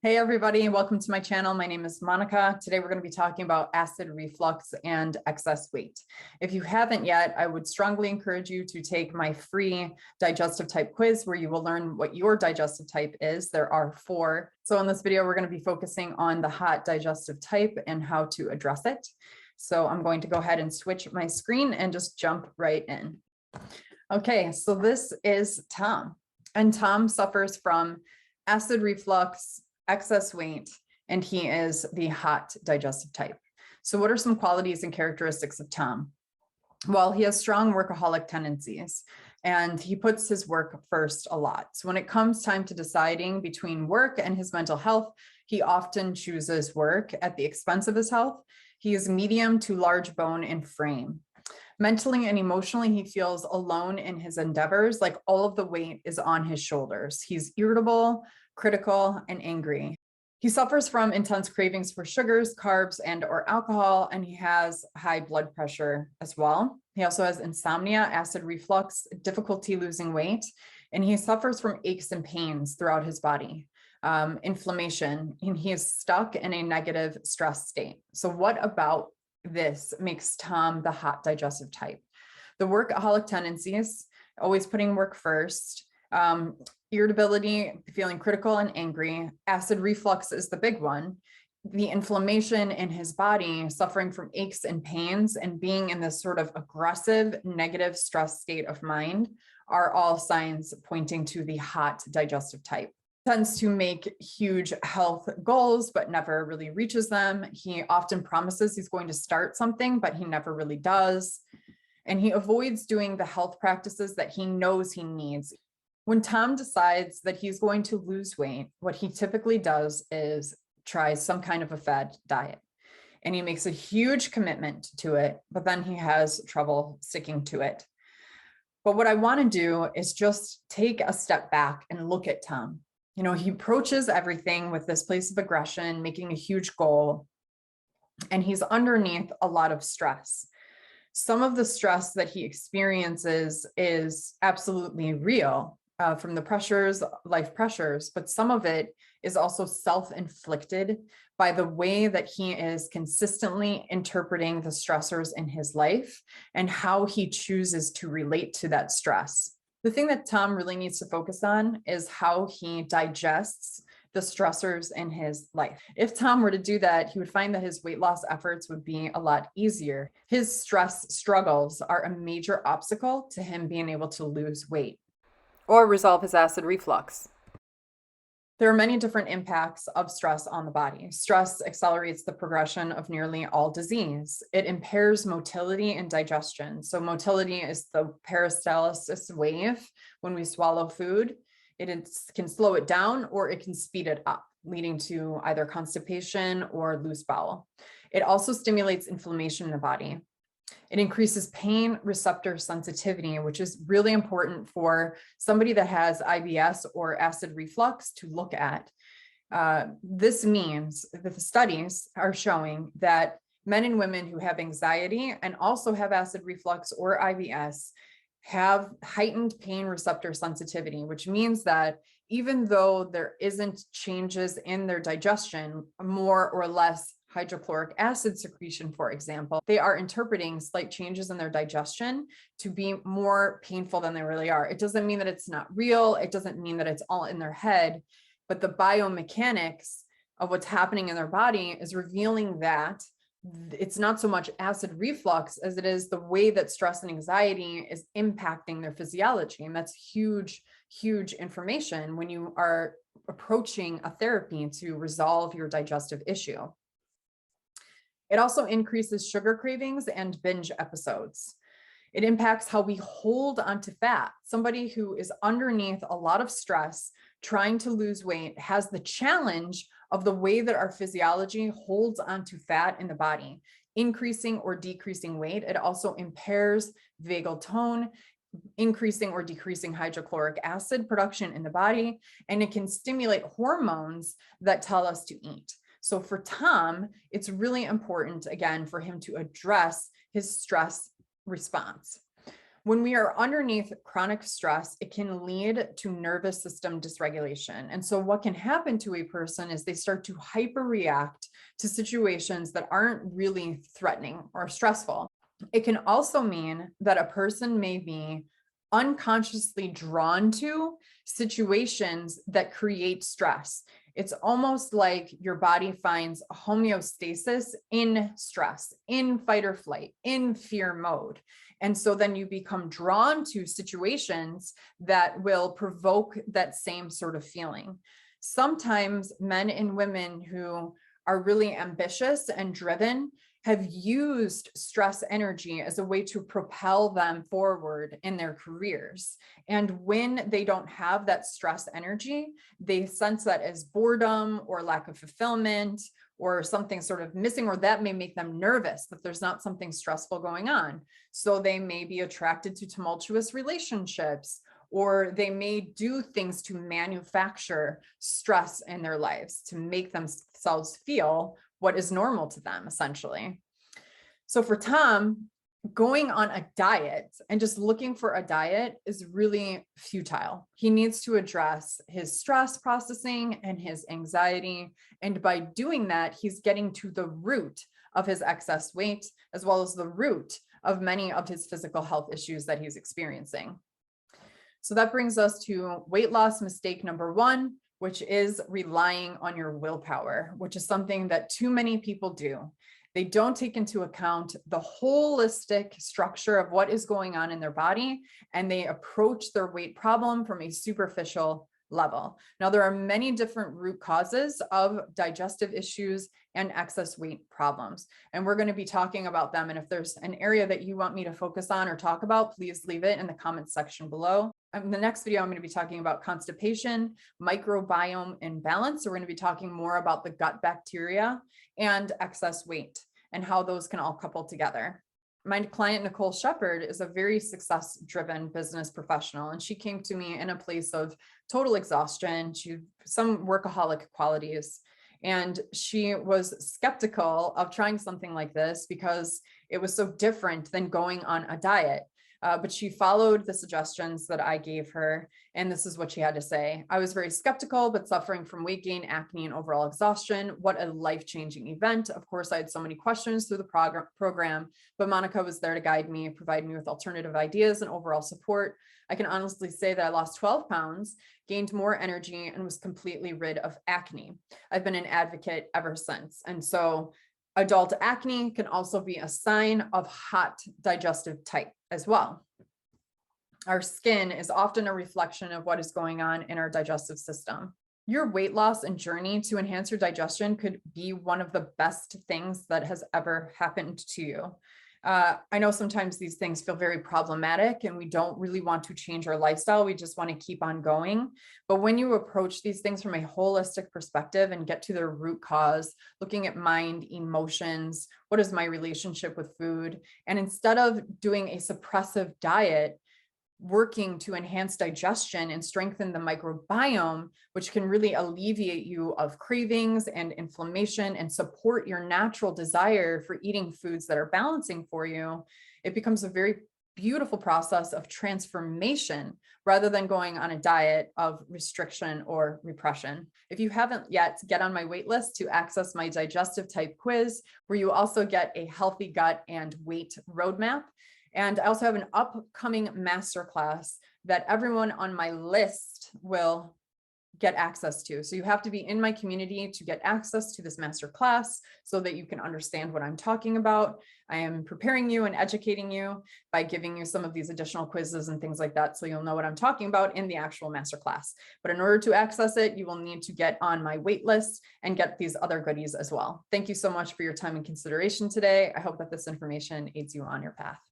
Hey everybody, welcome to my channel. My name is Monica. Today we're going to be talking about acid reflux and excess weight. If you haven't yet, I would strongly encourage you to take my free digestive type quiz where you will learn what your digestive type is. There are 4. So in this video, we're going to be focusing on the hot digestive type and how to address it. So I'm going to go ahead and switch my screen and just jump right in. Okay, so this is Tom, and Tom suffers from acid reflux, excess weight, and he is the hot digestive type. So what are some qualities and characteristics of Tom? Well, he has strong workaholic tendencies and he puts his work first a lot. So when it comes time to deciding between work and his mental health, he often chooses work at the expense of his health. He is medium to large bone in frame. Mentally and emotionally, he feels alone in his endeavors, like all of the weight is on his shoulders. He's irritable, critical, and angry. He suffers from intense cravings for sugars, carbs, and/or alcohol, and he has high blood pressure as well. He also has insomnia, acid reflux, difficulty losing weight, and he suffers from aches and pains throughout his body, inflammation, and he is stuck in a negative stress state. So what about this makes Tom the hot digestive type? The workaholic tendencies, always putting work first, irritability, feeling critical and angry. Acid reflux is the big one. The inflammation in his body, suffering from aches and pains, and being in this sort of aggressive, negative stress state of mind are all signs pointing to the hot digestive type. Tends to make huge health goals, but never really reaches them. He often promises he's going to start something, but he never really does. And he avoids doing the health practices that he knows he needs. When Tom decides that he's going to lose weight, what he typically does is try some kind of a fad diet. And he makes a huge commitment to it, but then he has trouble sticking to it. But what I want to do is just take a step back and look at Tom. You know, he approaches everything with this place of aggression, making a huge goal, and he's underneath a lot of stress. Some of the stress that he experiences is absolutely real. From the pressures, life pressures, but some of it is also self-inflicted by the way that he is consistently interpreting the stressors in his life and how he chooses to relate to that stress. The thing that Tom really needs to focus on is how he digests the stressors in his life. If Tom were to do that, he would find that his weight loss efforts would be a lot easier. His stress struggles are a major obstacle to him being able to lose weight or resolve his acid reflux. There are many different impacts of stress on the body. Stress accelerates the progression of nearly all disease. It impairs motility and digestion. So motility is the peristalsis wave when we swallow food. It can slow it down or it can speed it up, leading to either constipation or loose bowel. It also stimulates inflammation in the body. It increases pain receptor sensitivity, which is really important for somebody that has IBS or acid reflux to look at. This means that the studies are showing that men and women who have anxiety and also have acid reflux or IBS have heightened pain receptor sensitivity, which means that even though there isn't changes in their digestion, more or less hydrochloric acid secretion, for example, they are interpreting slight changes in their digestion to be more painful than they really are. It doesn't mean that it's not real. It doesn't mean that it's all in their head, but the biomechanics of what's happening in their body is revealing that it's not so much acid reflux as it is the way that stress and anxiety is impacting their physiology. And that's huge, huge information when you are approaching a therapy to resolve your digestive issue. It also increases sugar cravings and binge episodes. It impacts how we hold onto fat. Somebody who is underneath a lot of stress, trying to lose weight, has the challenge of the way that our physiology holds onto fat in the body, increasing or decreasing weight. It also impairs vagal tone, increasing or decreasing hydrochloric acid production in the body, and it can stimulate hormones that tell us to eat. So for Tom, it's really important, again, for him to address his stress response. When we are underneath chronic stress, it can lead to nervous system dysregulation. And so what can happen to a person is they start to hyperreact to situations that aren't really threatening or stressful. It can also mean that a person may be unconsciously drawn to situations that create stress. It's almost like your body finds homeostasis in stress, in fight or flight, in fear mode. And so then you become drawn to situations that will provoke that same sort of feeling. Sometimes men and women who are really ambitious and driven have used stress energy as a way to propel them forward in their careers. And when they don't have that stress energy, they sense that as boredom or lack of fulfillment or something sort of missing, or that may make them nervous that there's not something stressful going on. So they may be attracted to tumultuous relationships, or they may do things to manufacture stress in their lives to make themselves feel what is normal to them, essentially. So for Tom, going on a diet and just looking for a diet is really futile. He needs to address his stress processing and his anxiety. And by doing that, he's getting to the root of his excess weight, as well as the root of many of his physical health issues that he's experiencing. So that brings us to weight loss mistake number one, which is relying on your willpower, which is something that too many people do. They don't take into account the holistic structure of what is going on in their body, and they approach their weight problem from a superficial level. Now, there are many different root causes of digestive issues and excess weight problems, and we're going to be talking about them. And if there's an area that you want me to focus on or talk about, please leave it in the comments section below. In the next video, I'm going to be talking about constipation, microbiome imbalance. So we're going to be talking more about the gut bacteria and excess weight and how those can all couple together. My client, Nicole Shepard, is a very success-driven business professional, and she came to me in a place of total exhaustion, some workaholic qualities, and she was skeptical of trying something like this because it was so different than going on a diet. But she followed the suggestions that I gave her, and this is what she had to say. I was very skeptical, but suffering from weight gain, acne, and overall exhaustion. What a life-changing event. Of course, I had so many questions through the program, but Monica was there to guide me, provide me with alternative ideas and overall support. I can honestly say that I lost 12 pounds, gained more energy, and was completely rid of acne. I've been an advocate ever since. And so adult acne can also be a sign of hot digestive type as well. Our skin is often a reflection of what is going on in our digestive system. Your weight loss and journey to enhance your digestion could be one of the best things that has ever happened to you. I know sometimes these things feel very problematic and we don't really want to change our lifestyle. We just want to keep on going. But when you approach these things from a holistic perspective and get to their root cause, looking at mind, emotions, what is my relationship with food? And instead of doing a suppressive diet, working to enhance digestion and strengthen the microbiome, which can really alleviate you of cravings and inflammation and support your natural desire for eating foods that are balancing for you, it becomes a very beautiful process of transformation rather than going on a diet of restriction or repression. If you haven't yet, get on my wait list to access my digestive type quiz, where you also get a healthy gut and weight roadmap. And I also have an upcoming masterclass that everyone on my list will get access to. So you have to be in my community to get access to this masterclass so that you can understand what I'm talking about. I am preparing you and educating you by giving you some of these additional quizzes and things like that, so you'll know what I'm talking about in the actual masterclass. But in order to access it, you will need to get on my wait list and get these other goodies as well. Thank you so much for your time and consideration today. I hope that this information aids you on your path.